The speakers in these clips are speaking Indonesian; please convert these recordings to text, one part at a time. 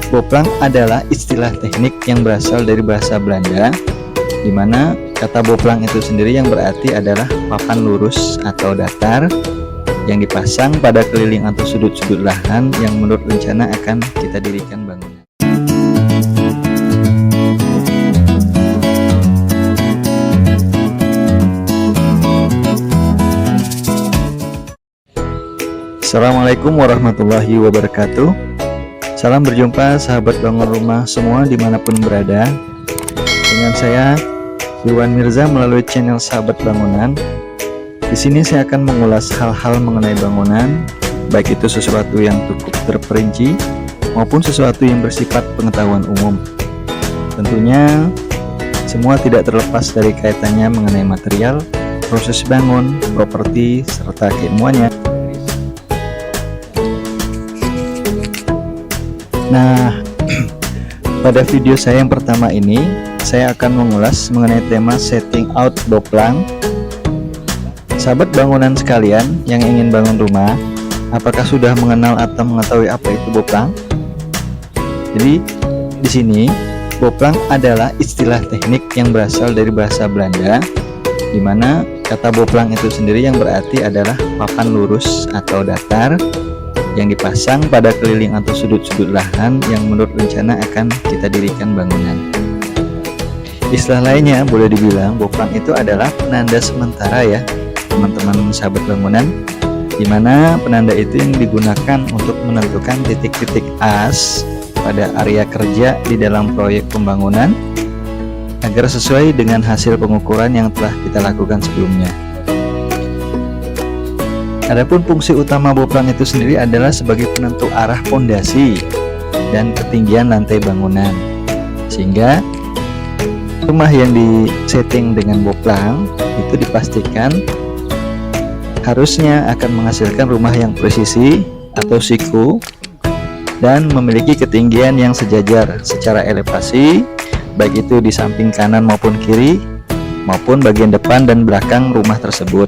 Boplang adalah istilah teknik yang berasal dari bahasa Belanda, di mana kata boplang itu sendiri yang berarti adalah papan lurus atau datar yang dipasang pada keliling atau sudut-sudut lahan yang menurut rencana akan kita dirikan bangunan. Assalamualaikum warahmatullahi wabarakatuh. Salam berjumpa sahabat bangun rumah semua dimanapun berada. Dengan saya Irwan Mirza melalui channel Sahabat Bangunan. Di sini saya akan mengulas hal-hal mengenai bangunan, baik itu sesuatu yang cukup terperinci maupun sesuatu yang bersifat pengetahuan umum. Tentunya semua tidak terlepas dari kaitannya mengenai material, proses bangun, properti, serta keilmuannya. Nah, pada video saya yang pertama ini, saya akan mengulas mengenai tema setting out boplang. Sahabat bangunan sekalian yang ingin bangun rumah, apakah sudah mengenal atau mengetahui apa itu boplang? Jadi, di sini boplang adalah istilah teknik yang berasal dari bahasa Belanda, di mana kata boplang itu sendiri yang berarti adalah papan lurus atau datar yang dipasang pada keliling atau sudut-sudut lahan yang menurut rencana akan kita dirikan bangunan. Istilah lainnya boleh dibilang boplang itu adalah penanda sementara ya teman-teman sahabat bangunan, dimana penanda itu yang digunakan untuk menentukan titik-titik as pada area kerja di dalam proyek pembangunan agar sesuai dengan hasil pengukuran yang telah kita lakukan sebelumnya. Adapun fungsi utama boplang itu sendiri adalah sebagai penentu arah pondasi dan ketinggian lantai bangunan, sehingga rumah yang disetting dengan boplang itu dipastikan harusnya akan menghasilkan rumah yang presisi atau siku dan memiliki ketinggian yang sejajar secara elevasi, baik itu di samping kanan maupun kiri maupun bagian depan dan belakang rumah tersebut.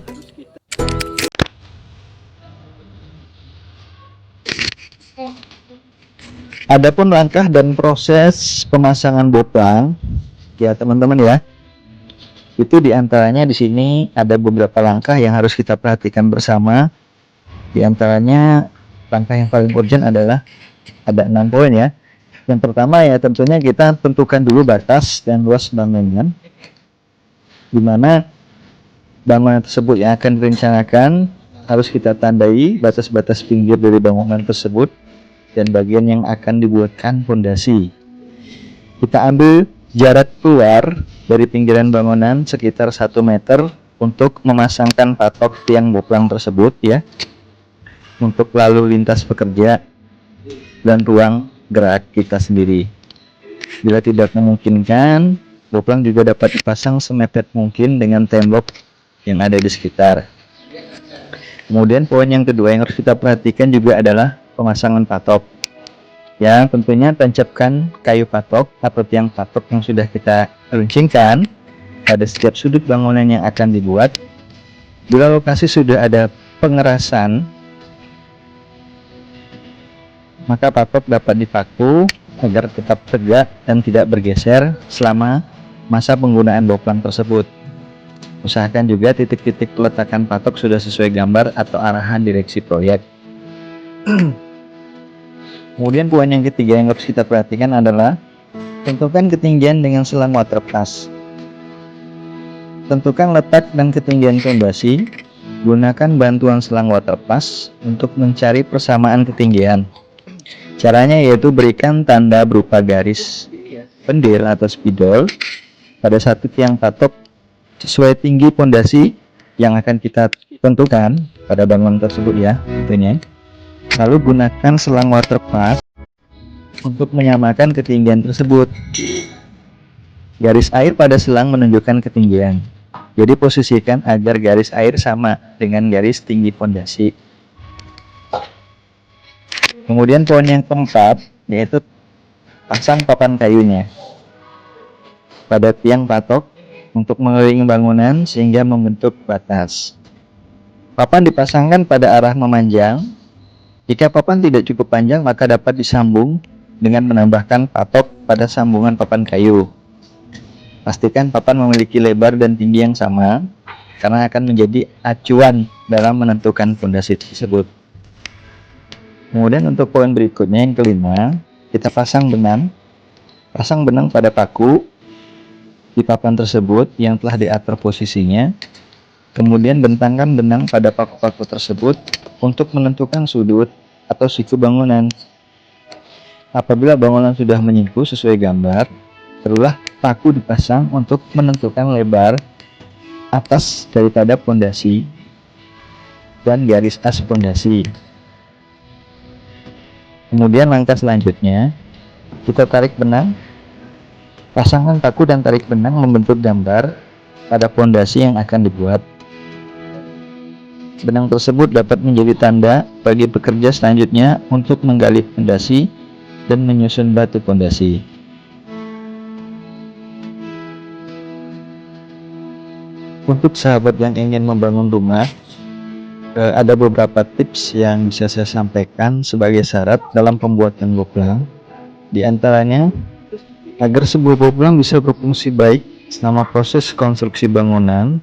Adapun langkah dan proses pemasangan boplang, ya teman-teman ya, itu diantaranya di sini ada beberapa langkah yang harus kita perhatikan bersama. Diantaranya langkah yang paling urgent adalah ada 6 poin ya. Yang pertama ya tentunya kita tentukan dulu batas dan luas bangunan, di mana bangunan tersebut yang akan direncanakan harus kita tandai batas-batas pinggir dari bangunan tersebut dan bagian yang akan dibuatkan fondasi. Kita ambil jarak keluar dari pinggiran bangunan sekitar 1 meter untuk memasangkan patok tiang boplang tersebut ya, untuk lalu lintas pekerja dan ruang gerak kita sendiri. Bila tidak memungkinkan, boplang juga dapat dipasang semepet mungkin dengan tembok yang ada di sekitar. Kemudian poin yang kedua yang harus kita perhatikan juga adalah pemasangan patok, yang tentunya tancapkan kayu patok atau tiang patok yang sudah kita runcingkan pada setiap sudut bangunan yang akan dibuat. Bila lokasi sudah ada pengerasan, maka patok dapat dipaku agar tetap tegak dan tidak bergeser selama masa penggunaan boplang tersebut. Usahakan juga titik-titik peletakan patok sudah sesuai gambar atau arahan direksi proyek. Kemudian poin yang ketiga yang harus kita perhatikan adalah tentukan ketinggian dengan selang waterpass. Tentukan letak dan ketinggian fondasi. Gunakan bantuan selang waterpass untuk mencari persamaan ketinggian. Caranya yaitu berikan tanda berupa garis pendil atau spidol pada satu tiang patok sesuai tinggi fondasi yang akan kita tentukan pada bangunan tersebut ya tentunya. Lalu gunakan selang waterpass untuk menyamakan ketinggian tersebut. Garis air pada selang menunjukkan ketinggian. Jadi posisikan agar garis air sama dengan garis tinggi fondasi. Kemudian poin yang keempat yaitu pasang papan kayunya pada tiang patok untuk mengelilingi bangunan sehingga membentuk batas. Papan dipasangkan pada arah memanjang. Jika papan tidak cukup panjang, maka dapat disambung dengan menambahkan patok pada sambungan papan kayu. Pastikan papan memiliki lebar dan tinggi yang sama, karena akan menjadi acuan dalam menentukan fondasi tersebut. Kemudian untuk poin berikutnya yang kelima, kita pasang benang. Pasang benang pada paku di papan tersebut yang telah diatur posisinya. Kemudian bentangkan benang pada paku-paku tersebut untuk menentukan sudut atau siku bangunan. Apabila bangunan sudah menyiku sesuai gambar, barulah paku dipasang untuk menentukan lebar atas daripada pondasi dan garis as pondasi. Kemudian langkah selanjutnya, kita tarik benang, pasangkan paku dan tarik benang membentuk gambar pada pondasi yang akan dibuat. Benang tersebut dapat menjadi tanda bagi pekerja selanjutnya untuk menggali pondasi dan menyusun batu pondasi. Untuk sahabat yang ingin membangun rumah, ada beberapa tips yang bisa saya sampaikan sebagai syarat dalam pembuatan boplang. Di antaranya, agar sebuah boplang bisa berfungsi baik selama proses konstruksi bangunan,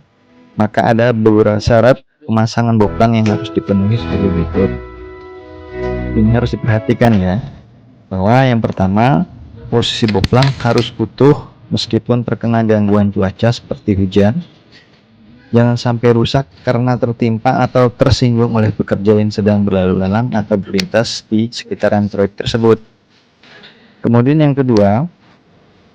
maka ada beberapa syarat pemasangan boplang yang harus dipenuhi sebagai berikut. Ini harus diperhatikan ya, bahwa yang pertama, posisi boplang harus utuh meskipun terkena gangguan cuaca seperti hujan. Jangan sampai rusak karena tertimpa atau tersinggung oleh pekerja yang sedang berlalu lalang atau berlintas di sekitaran proyek tersebut. Kemudian yang kedua,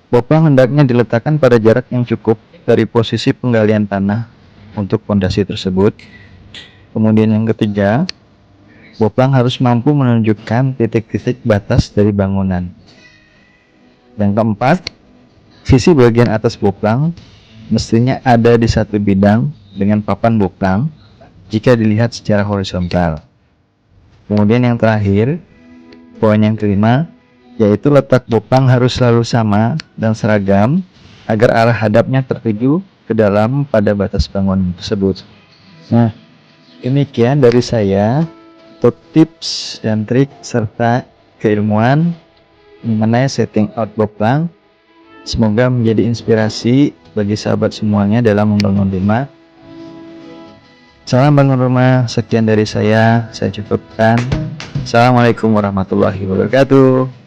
boplang hendaknya diletakkan pada jarak yang cukup dari posisi penggalian tanah untuk pondasi tersebut. Kemudian yang ketiga, boplang harus mampu menunjukkan titik-titik batas dari bangunan. Yang keempat, sisi bagian atas boplang mestinya ada di satu bidang dengan papan boplang jika dilihat secara horizontal. Kemudian yang terakhir, poin yang kelima, yaitu letak boplang harus selalu sama dan seragam agar arah hadapnya tertuju ke dalam pada batas bangunan tersebut. Nah, demikian dari saya untuk tips dan trik serta keilmuan mengenai setting out boplang. Semoga menjadi inspirasi bagi sahabat semuanya dalam membangun rumah. Salam bangun rumah, sekian dari saya cukupkan. Assalamualaikum warahmatullahi wabarakatuh.